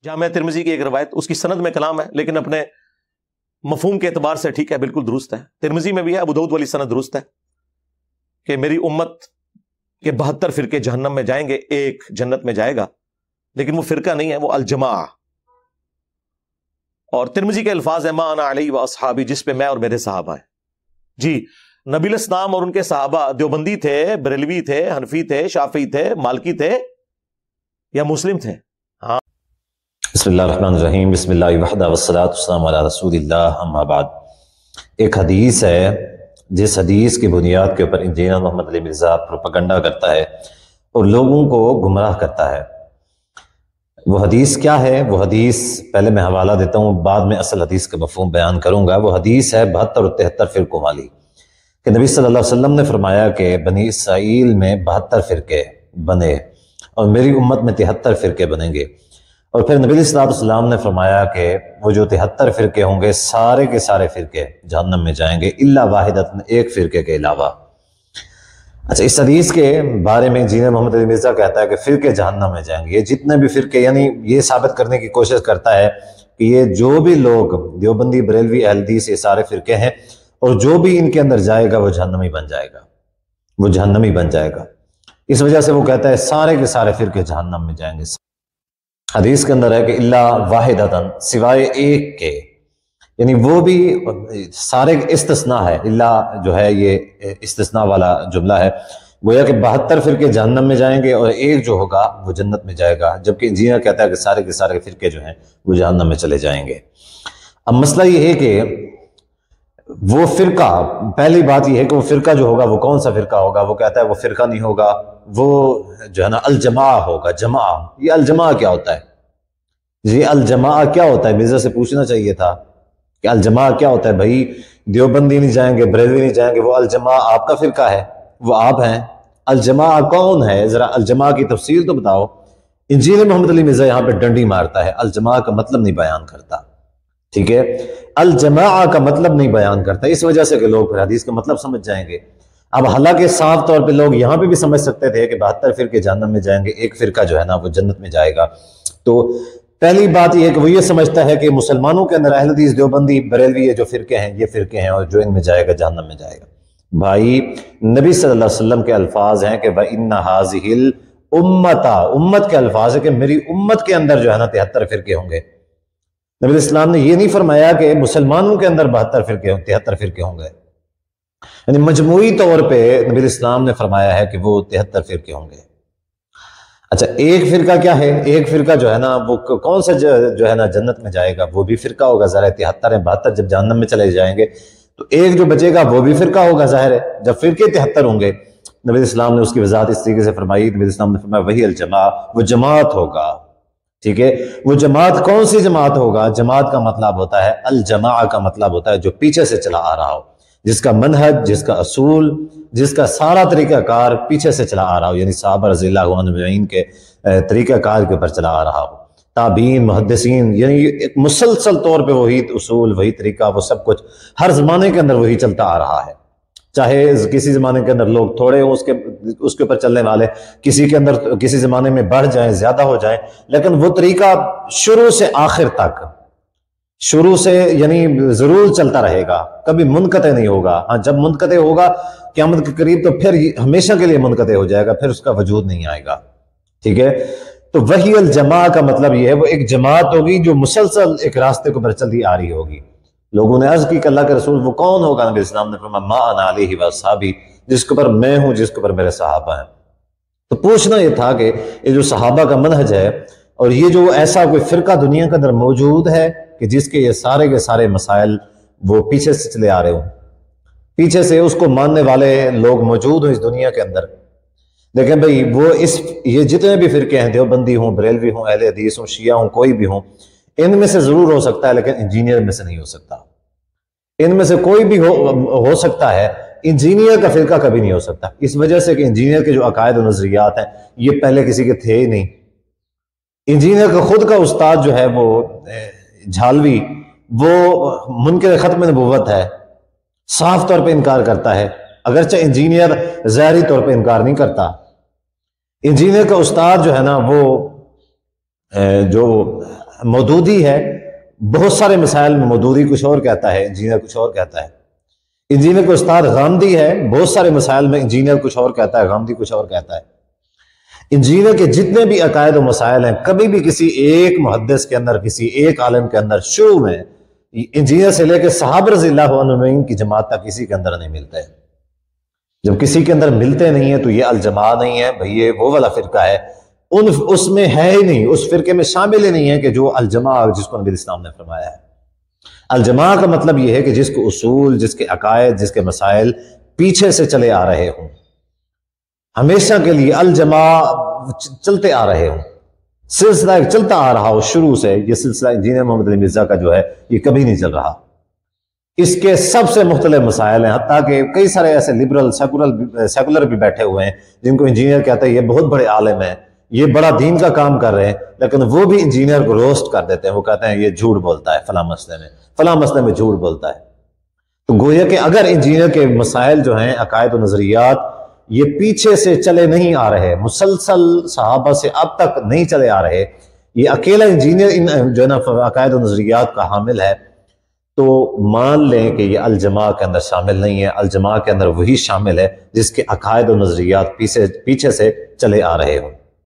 جامع ترمذی کی ایک روایت، اس کی سند میں کلام ہے لیکن اپنے مفہوم کے اعتبار سے ٹھیک ہے، بالکل درست ہے۔ ترمذی میں بھی ہے، ابو داؤد والی سند درست ہے کہ میری امت کے 72 فرقے جہنم میں جائیں گے، ایک جنت میں جائے گا، لیکن وہ فرقہ نہیں ہے، وہ الجماع۔ اور ترمذی کے الفاظ ہیں ما انا علیہ و اصحابی، جس پہ میں اور میرے صحابہ ہیں۔ جی، نبی الاسلام اور ان کے صحابہ دیوبندی تھے، بریلوی تھے، حنفی تھے، شافعی تھے، مالکی تھے یا مسلم تھے؟ ہاں۔ بسم اللہ الرحمن الرحیم، بسم اللہ وحدہ والصلاۃ والسلام علی رسول اللہ، اما بعد۔ ایک حدیث ہے جس حدیث کی بنیاد کے اوپر انجینئر محمد علی مرزا پروپیگنڈا کرتا ہے اور لوگوں کو گمراہ کرتا ہے۔ وہ حدیث کیا ہے؟ وہ حدیث پہلے میں حوالہ دیتا ہوں، بعد میں اصل حدیث کا مفہوم بیان کروں گا۔ وہ حدیث ہے 72 اور 73 فرقوں والی، کہ نبی صلی اللہ علیہ وسلم نے فرمایا کہ بنی اسرائیل میں 72 فرقے بنے اور میری امت میں 73 فرقے بنیں گے۔ اور پھر نبی صلی اللہ علیہ وسلم نے فرمایا کہ وہ جو 73 فرقے ہوں گے سارے کے سارے فرقے جہنم میں جائیں گے الا واحدۃ، ایک فرقے کے علاوہ۔ اچھا، اس حدیث کے بارے میں انجینئر محمد علی مرزا کہتا ہے کہ فرقے جہنم میں جائیں گے۔ یہ جتنے بھی فرقے، یعنی یہ ثابت کرنے کی کوشش کرتا ہے کہ یہ جو بھی لوگ دیوبندی، بریلوی، اہل حدیث، یہ سارے فرقے ہیں، اور جو بھی ان کے اندر جائے گا وہ جہنمی بن جائے گا، وہ جہنمی بن جائے گا۔ اس وجہ سے وہ کہتا ہے سارے کے سارے فرقے جہنم میں جائیں گے۔ حدیث کے اندر ہے کہ الا واحدۃ، سوائے ایک کے، یعنی وہ بھی سارے استثناء ہے، الا جو ہے یہ استثناء والا جملہ ہے، گویا کہ 72 فرقے جہنم میں جائیں گے اور ایک جو ہوگا وہ جنت میں جائے گا، جبکہ انجینئر کہتا ہے کہ سارے کے سارے فرقے جو ہیں وہ جہنم میں چلے جائیں گے۔ اب مسئلہ یہ ہے کہ وہ فرقہ، پہلی بات یہ ہے کہ وہ فرقہ جو ہوگا وہ کون سا فرقہ ہوگا؟ وہ کہتا ہے وہ فرقہ نہیں ہوگا، وہ جو ہے نا الجماع ہوگا۔ جماع، یہ الجماع کیا ہوتا ہے؟ جی، الجماع کیا ہوتا ہے؟ مرزا سے پوچھنا چاہیے تھا کہ الجماع کیا ہوتا ہے؟ بھائی دیوبندی نہیں جائیں گے، بریلوی نہیں جائیں گے، وہ الجماع آپ کا فرقہ ہے، وہ آپ ہیں۔ الجماع کون ہے؟ ذرا الجماع کی تفصیل تو بتاؤ۔ انجینئر محمد علی مرزا یہاں پہ ڈنڈی مارتا ہے، الجماع کا مطلب نہیں بیان کرتا، ٹھیک ہے؟ الجماع کا مطلب نہیں بیان کرتا، اس وجہ سے کہ لوگ پھر حدیث کا مطلب سمجھ جائیں گے۔ اب حالانکہ صاف طور پہ لوگ یہاں پہ بھی سمجھ سکتے تھے کہ 72 فرقے جہنم میں جائیں گے، ایک فرقہ جو ہے نا وہ جنت میں جائے گا۔ تو پہلی بات یہ ہے کہ وہ یہ سمجھتا ہے کہ مسلمانوں کے اندر اہل حدیث، دیوبندی، بریلوی، یہ جو فرقے ہیں یہ فرقے ہیں، اور جو ان میں جائے گا جہنم میں جائے گا۔ بھائی نبی صلی اللہ علیہ وسلم کے الفاظ ہیں کہ وَإِنَّ هَٰذِهِ الْأُمَّةَ، امت کے الفاظ ہے کہ میری امت کے اندر جو ہے نا 73 فرقے ہوں گے۔ نبی اسلام نے یہ نہیں فرمایا کہ مسلمانوں کے اندر 73 فرقے 73 فرقے ہوں گے، یعنی مجموعی طور پہ نبی اسلام نے فرمایا ہے کہ وہ 73 فرقے ہوں گے۔ اچھا، ایک فرقہ کیا ہے؟ ایک فرقہ جو ہے نا وہ کون سا جو ہے نا جنت میں جائے گا؟ وہ بھی فرقہ ہوگا، ظاہر ہے 73 ہیں، 72 جب جہنم میں چلے جائیں گے تو ایک جو بچے گا وہ بھی فرقہ ہوگا، ظاہر ہے جب فرقے 73 ہوں گے۔ نبی اسلام نے اس کی وضاحت اس طریقے سے فرمائی، نبی اسلام نے فرمایا وہی الجماع، وہ جماعت ہوگا، ٹھیک ہے؟ وہ جماعت کون سی جماعت ہوگا؟ جماعت کا مطلب ہوتا ہے، الجماع کا مطلب ہوتا ہے جو پیچھے سے چلا آ رہا ہو، جس کا منہج، جس کا اصول، جس کا سارا طریقہ کار پیچھے سے چلا آ رہا ہو، یعنی صحابہ رضی اللہ عنہم کے طریقہ کار کے اوپر چلا آ رہا ہو، تابعین، محدثین، یعنی ایک مسلسل طور پہ وہی اصول، وہی طریقہ، وہ سب کچھ ہر زمانے کے اندر وہی چلتا آ رہا ہے۔ چاہے کسی زمانے کے اندر لوگ تھوڑے ہوں اس کے اوپر چلنے والے، کسی کے اندر کسی زمانے میں بڑھ جائیں، زیادہ ہو جائیں، لیکن وہ طریقہ شروع سے آخر تک، شروع سے یعنی ضرور چلتا رہے گا، کبھی منقطع نہیں ہوگا۔ ہاں، جب منقطع ہوگا قیامت کے قریب تو پھر ہمیشہ کے لیے منقطع ہو جائے گا، پھر اس کا وجود نہیں آئے گا، ٹھیک ہے؟ تو وہی الجماع کا مطلب یہ ہے، وہ ایک جماعت ہوگی جو مسلسل ایک راستے کو پر چلتی آ رہی ہوگی۔ لوگوں نے عرض کی کہ اللہ کے رسول وہ کون ہوگا؟ نبی اسلام نے فرمایا ما انا علیہ واصحابی، جس کے اوپر میں ہوں، جس کے اوپر میرے صحابہ ہیں۔ تو پوچھنا یہ تھا کہ یہ جو صحابہ کا منہج ہے، اور یہ جو ایسا کوئی فرقہ دنیا کے اندر موجود ہے کہ جس کے یہ سارے کے سارے مسائل وہ پیچھے سے چلے آ رہے ہوں، پیچھے سے اس کو ماننے والے لوگ موجود ہوں اس دنیا کے اندر، لیکن بھئی وہ یہ جتنے بھی فرقے ہیں، دیوبندی ہوں، بریلوی ہوں، اہل حدیث ہوں، شیعہ ہوں، کوئی بھی ہوں، ان میں سے ضرور ہو سکتا ہے، لیکن انجینئر میں سے نہیں ہو سکتا۔ ان میں سے کوئی بھی ہو سکتا ہے، انجینئر کا فرقہ کبھی نہیں ہو سکتا، اس وجہ سے کہ انجینئر کے جو عقائد و نظریات ہیں یہ پہلے کسی کے تھے ہی نہیں۔ انجینئر کا خود کا استاد جو ہے وہ جھالوی، وہ منکر ختم نبوت ہے، صاف طور پہ انکار کرتا ہے، اگرچہ انجینئر ظاہری طور پہ انکار نہیں کرتا۔ انجینئر کا استاد جو ہے نا وہ جو مودودی ہے، بہت سارے مسائل میں مودودی کچھ اور کہتا ہے، انجینئر کچھ اور کہتا ہے۔ انجینئر کو استاد غامدی ہے، بہت سارے مسائل میں انجینئر کچھ اور کہتا ہے، غامدی کچھ اور کہتا ہے۔ انجینئر کے جتنے بھی عقائد و مسائل ہیں کبھی بھی کسی ایک محدث کے اندر، کسی ایک عالم کے اندر شروع میں انجینئر سے لے کے صحابہ رضی اللہ عنہ کی جماعت تک کسی کے اندر نہیں ملتے۔ جب کسی کے اندر ملتے نہیں ہیں تو یہ الجماع نہیں ہے بھئی، یہ وہ والا فرقہ ہے، اس میں ہے ہی نہیں، اس فرقے میں شامل ہی نہیں ہے کہ جو الجماع جس کو نبی اسلام نے فرمایا ہے۔ الجماع کا مطلب یہ ہے کہ جس کو اصول، جس کے عقائد، جس کے مسائل پیچھے سے چلے آ رہے ہوں، ہمیشہ کے لیے الجماع چلتے آ رہے ہوں، سلسلہ ایک چلتا آ رہا ہو شروع سے۔ یہ سلسلہ انجینئر محمد علی مرزا کا جو ہے یہ کبھی نہیں چل رہا۔ اس کے سب سے مختلف مسائل ہیں، حتیٰ کہ کئی سارے ایسے لبرل سیکولر بھی بیٹھے ہوئے ہیں جن کو انجینئر کہتے ہیں، یہ بہت بڑے عالم ہیں، یہ بڑا دین کا کام کر رہے ہیں، لیکن وہ بھی انجینئر کو روسٹ کر دیتے ہیں۔ وہ کہتے ہیں یہ جھوٹ بولتا ہے، فلاں مسئلے میں جھوٹ بولتا ہے۔ تو گویا کہ اگر انجینئر کے مسائل جو ہیں، عقائد و نظریات، یہ پیچھے سے چلے نہیں آ رہے، مسلسل صحابہ سے اب تک نہیں چلے آ رہے، یہ اکیلا انجینئر ان جو ہے نا عقائد و نظریات کا حامل ہے، تو مان لیں کہ یہ الجماع کے اندر شامل نہیں ہے۔ الجماع کے اندر وہی شامل ہے جس کے عقائد و نظریات پیچھے سے چلے آ رہے ہوں۔